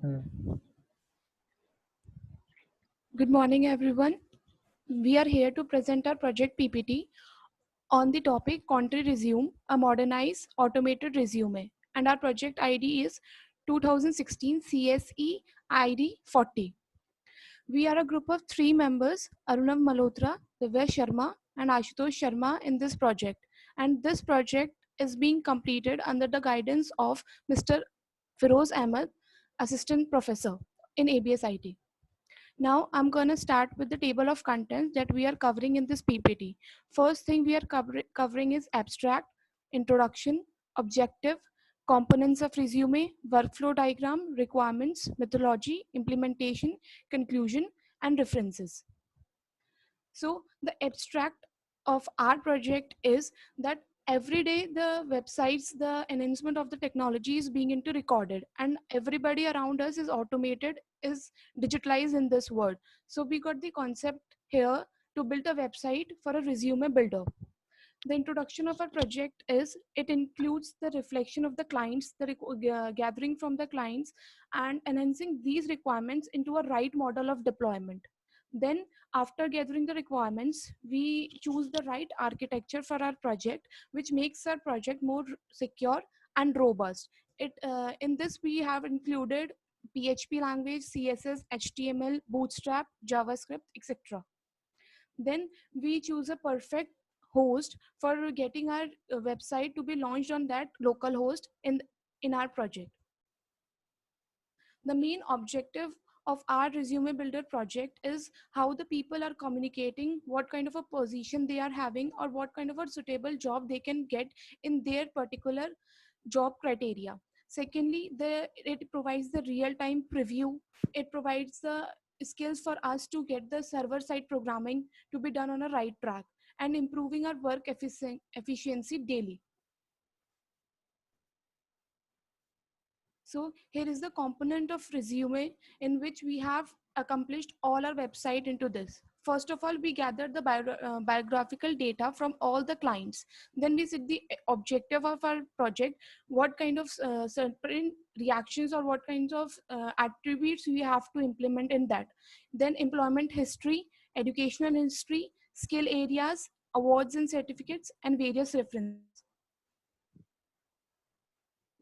Hmm. Good morning, everyone. We are here to present our project PPT on the topic Country Resume, a modernized automated resume. And our project ID is 2016 CSE ID 40. We are a group of three members, Arunav Malhotra, Divya Sharma, and Ashutosh Sharma in this project. And this project is being completed under the guidance of Mr. Firoz Ahmed, Assistant Professor in ABS IT. Now I'm going to start with the table of contents that we are covering in this PPT. First thing we are covering is abstract, introduction, objective, components of resume, workflow diagram, requirements, methodology, implementation, conclusion, and references. So the abstract of our project is that every day the websites, the enhancement of the technology is being into recorded, and everybody around us is automated, is digitalized in this world. So we got the concept here to build a website for a resume builder. The introduction of our project is it includes the reflection of the clients, the gathering from the clients, and enhancing these requirements into a right model of deployment. Then, after gathering the requirements, we choose the right architecture for our project, which makes our project more secure and robust. In this we have included PHP language, CSS, HTML, Bootstrap, JavaScript, etc. Then we choose a perfect host for getting our website to be launched on that local host in our project. The main objective of our resume builder project is how the people are communicating, what kind of a position they are having, or what kind of a suitable job they can get in their particular job criteria. Secondly, it provides the real time preview. It provides the skills for us to get the server side programming to be done on a right track and improving our work efficiency daily. So here is the component of resume in which we have accomplished all our website into this. First of all, we gathered the biographical data from all the clients. Then we set the objective of our project, what kind of certain reactions or what kinds of attributes we have to implement in that. Then employment history, educational history, skill areas, awards and certificates, and various references.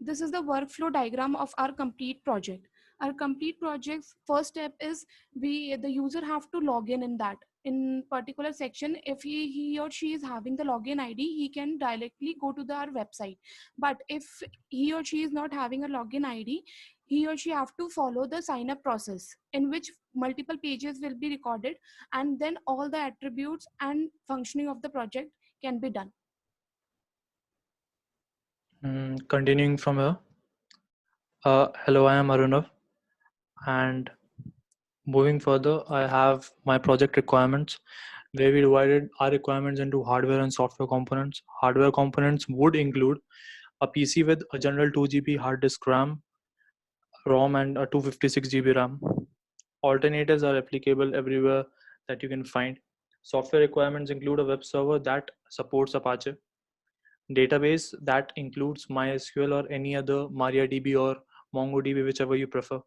This is the workflow diagram of our complete project. Our complete project's first step is the user have to log in that. In particular section, if he or she is having the login ID, he can directly go to our website. But if he or she is not having a login ID, he or she have to follow the sign up process in which multiple pages will be recorded, and then all the attributes and functioning of the project can be done. Continuing from here. Hello, I am Arunav, and moving further, I have my project requirements where we divided our requirements into hardware and software components. Hardware components would include a PC with a general 2 GB hard disk RAM, ROM, and a 256 GB RAM. Alternatives are applicable everywhere that you can find. Software requirements include a web server that supports Apache, database that includes MySQL or any other MariaDB or MongoDB, whichever you prefer.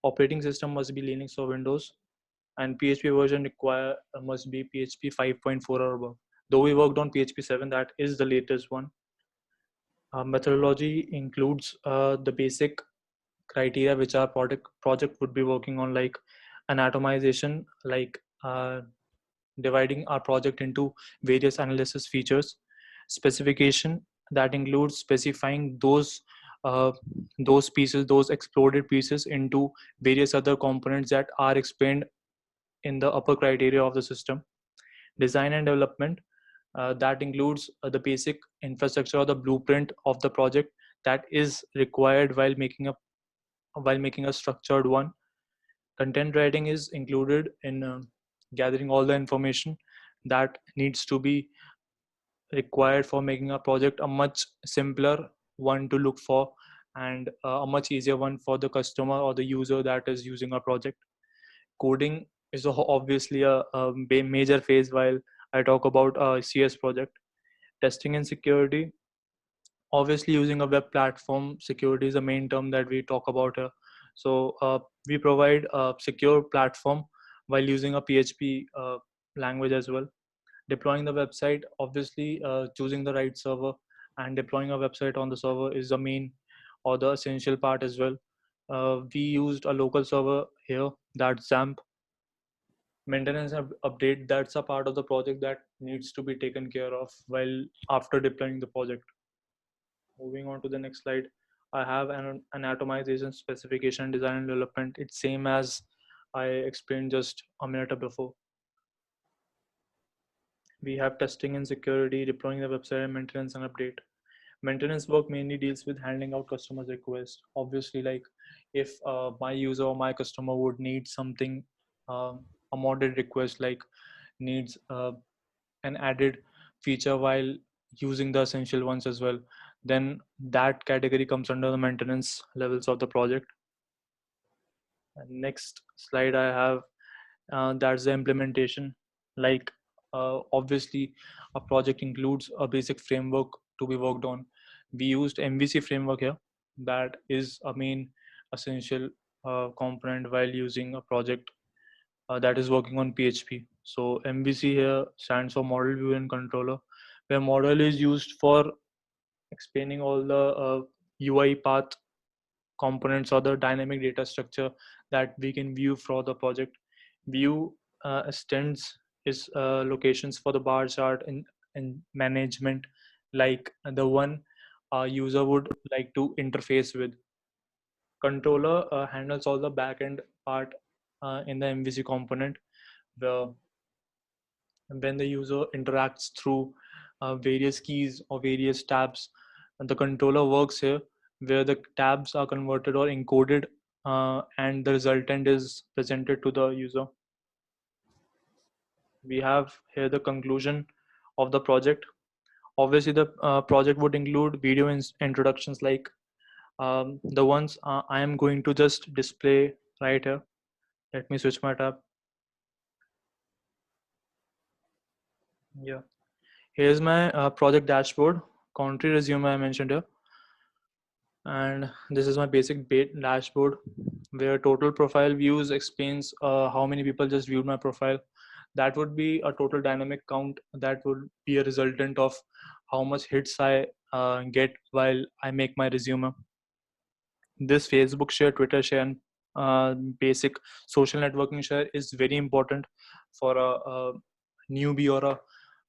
Operating system must be Linux or Windows, and PHP version must be PHP 5.4 or above. Though we worked on PHP 7, that is the latest one. Methodology includes the basic criteria which our project would be working on, like an atomization, like dividing our project into various analysis features. Specification that includes specifying those pieces, those exploded pieces, into various other components that are explained in the upper criteria of the system. Design and development that includes the basic infrastructure or the blueprint of the project that is required while making a structured one. Content writing is included in gathering all the information that needs to be required for making a project a much simpler one to look for, and a much easier one for the customer or the user that is using our project. Coding is obviously a major phase while I talk about a CS project. Testing and security, obviously using a web platform, security is the main term that we talk about here. So we provide a secure platform while using a PHP language as well. Deploying the website, obviously choosing the right server and deploying a website on the server is the main or the essential part as well. We used a local server here, that's XAMPP. Maintenance update, that's a part of the project that needs to be taken care of while after deploying the project. Moving on to the next slide, I have an atomization specification design and development. It's same as I explained just a minute before. We have testing and security, deploying the website, and maintenance and update. Maintenance work mainly deals with handling out customers' requests. Obviously, like if my user or my customer would need something, a modded request, like needs an added feature while using the essential ones as well, then that category comes under the maintenance levels of the project. And next slide I have, that's the implementation. Like obviously a project includes a basic framework to be worked on. We used MVC framework here. That is a main essential component while using a project that is working on PHP. So MVC here stands for model view and controller, where model is used for explaining all the UI path components or the dynamic data structure that we can view for the project. View extends its locations for the bar chart and management, like the one user would like to interface with. Controller handles all the backend part in the MVC component, where when the user interacts through various keys or various tabs, and the controller works here, where the tabs are converted or encoded, and the resultant is presented to the user. We have here the conclusion of the project. Obviously the project would include video introductions, like the ones I am going to just display right here. Let me switch my tab. Yeah, here's my project dashboard, country resume I mentioned here. And this is my basic dashboard, where total profile views explains how many people just viewed my profile. That would be a total dynamic count. That would be a resultant of how much hits I get while I make my resume. This Facebook share, Twitter share, and basic social networking share is very important for a newbie or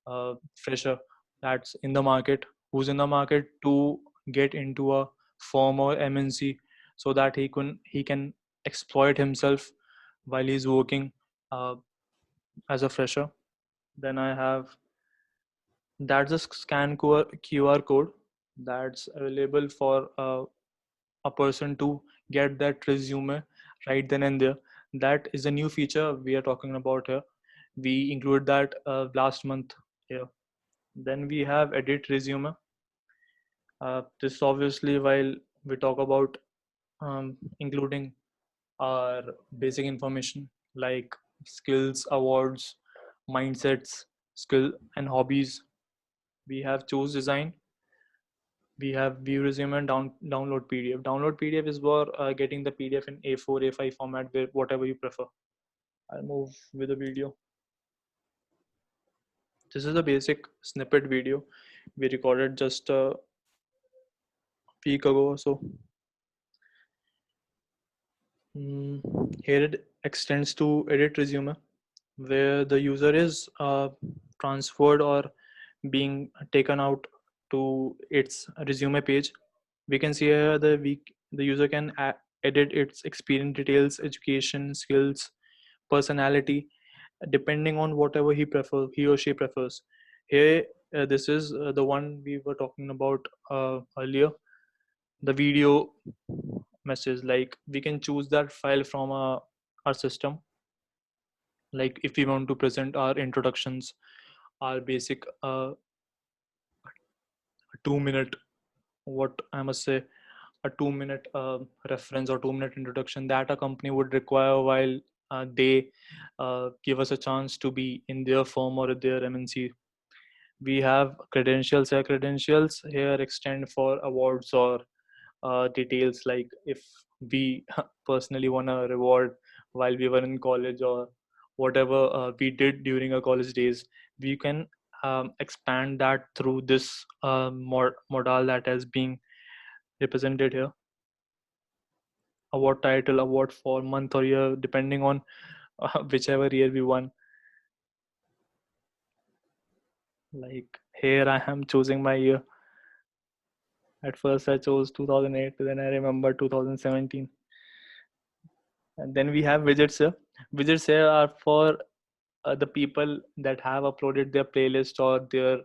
a fresher that's in the market, who's in the market to get into a firm or MNC, so that he can exploit himself while he's working uh, as a fresher. Then I have, that's a scan QR code that's available for a person to get that resume right then and there. That is a new feature we are talking about here. We include that last month here. Then we have edit resume. This obviously while we talk about including our basic information like skills, awards, mindsets, skill and hobbies. We have choose design. We have view resume and download PDF. Download PDF is for getting the PDF in A4, A5 format, where whatever you prefer. I'll move with the video. This is a basic snippet video we recorded just a week ago or so. Here it extends to edit resume, where the user is transferred or being taken out to its resume page. We can see here the user can edit its experience details, education, skills, personality, depending on whatever he or she prefers. Here, this is the one we were talking about earlier, the video message. Like we can choose that file from our system. Like if we want to present our introductions, our basic 2 minute, what I must say, a 2 minute reference or 2 minute introduction that a company would require while they give us a chance to be in their firm or their MNC. We have credentials. Credentials here extend for awards or details, like if we personally want a reward while we were in college, or whatever we did during our college days, we can expand that through this modal that is being represented here. Award title, award for month or year, depending on whichever year we won. Like here I am choosing my year. At first I chose 2008, then I remember 2017. And then we have widgets here. Widgets here are for the people that have uploaded their playlist or their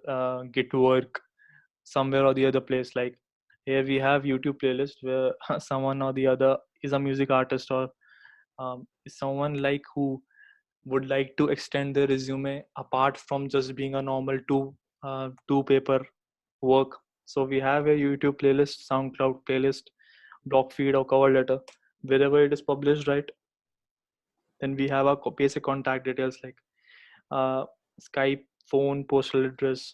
git work somewhere or the other place. Like here we have YouTube playlist where someone or the other is a music artist, or is someone like who would like to extend their resume apart from just being a normal two paper work. So we have a YouTube playlist, SoundCloud playlist, blog feed, or cover letter, wherever it is published, right? Then we have our basic contact details, like uh, Skype, phone, postal address.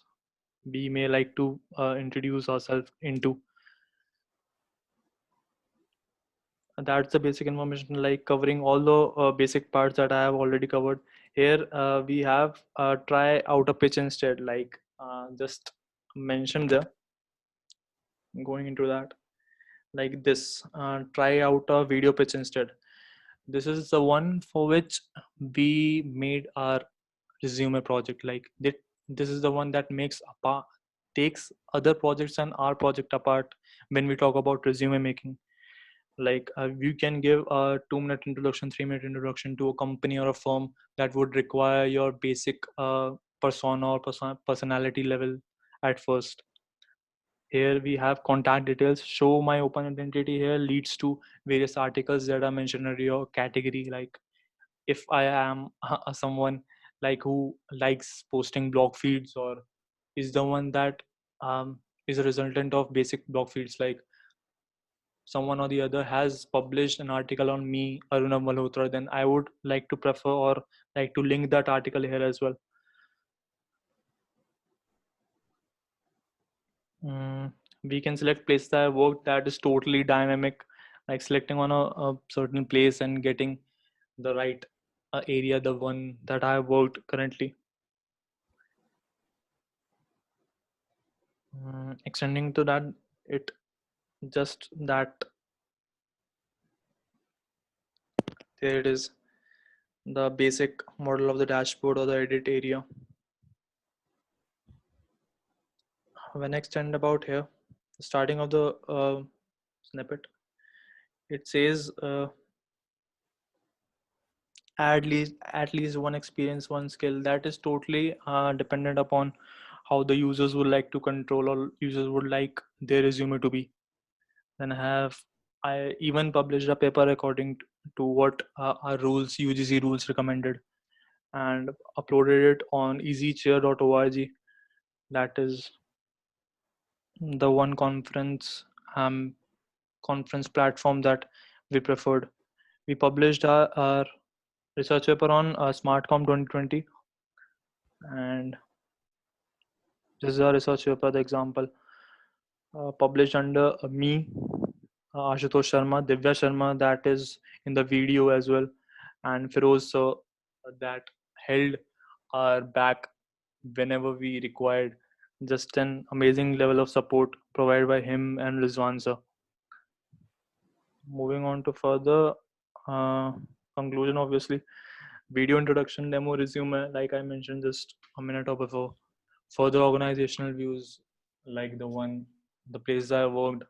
We may like to introduce ourselves into. That's the basic information, like covering all the basic parts that I have already covered. Here we have try out a pitch instead, like just mentioned there. Going into that, like this, try out a video pitch instead. This is the one for which we made our resume project. Like this is the one that makes apart, takes other projects and our project apart when we talk about resume making. Like you can give a 2-minute introduction, 3-minute introduction to a company or a firm that would require your basic persona or personality level at first. Here we have contact details. Show my open identity here leads to various articles that are mentioned in your category. Like if I am someone like who likes posting blog feeds, or is the one that is a resultant of basic blog feeds, like someone or the other has published an article on me, Aruna Malhotra, then I would like to prefer or like to link that article here as well. We can select place that I worked, that is totally dynamic, like selecting on a certain place and getting the right area, the one that I worked currently. Extending to that, it just that there it is, the basic model of the dashboard or the edit area. When I extend about here, starting of the snippet, it says at least one experience, one skill. That is totally dependent upon how the users would like to control, or users would like their resume to be. Then I even published a paper according to what our rules, UGC rules recommended, and uploaded it on easychair.org. That is the one um, conference platform that we preferred. We published our research paper on SmartCom 2020, and this is our research paper, the example, published under me, Ashutosh Sharma, Divya Sharma, that is in the video as well, and Feroz sir, that held our back whenever we required. Just an amazing level of support provided by him and Rizwan sir. Moving on to further uh, conclusion, obviously, video introduction, demo, resume, like I mentioned just a minute or before. Further organizational views, like the place I worked.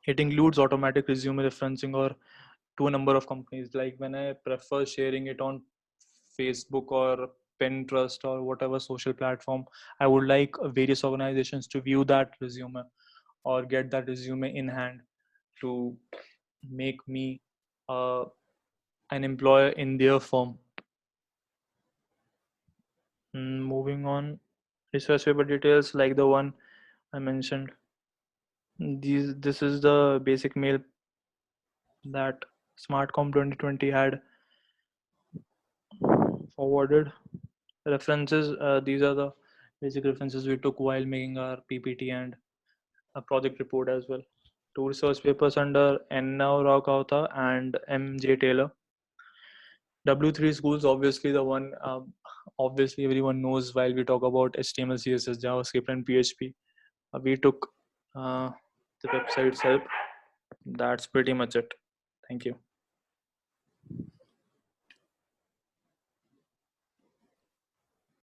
It includes automatic resume referencing or to a number of companies. Like when I prefer sharing it on Facebook or Pinterest or whatever social platform, I would like various organizations to view that resume or get that resume in hand to make me uh, an employer in their firm. Moving on, research paper details, like the one I mentioned. This is the basic mail that SmartCom 2020 had forwarded. References, these are the basic references we took while making our PPT and a project report as well. Two research papers under N. Rao Kauta and M.J. Taylor. W3 schools, obviously the one, obviously everyone knows while we talk about HTML, CSS, JavaScript, and PHP. We took the website's help. That's pretty much it. Thank you.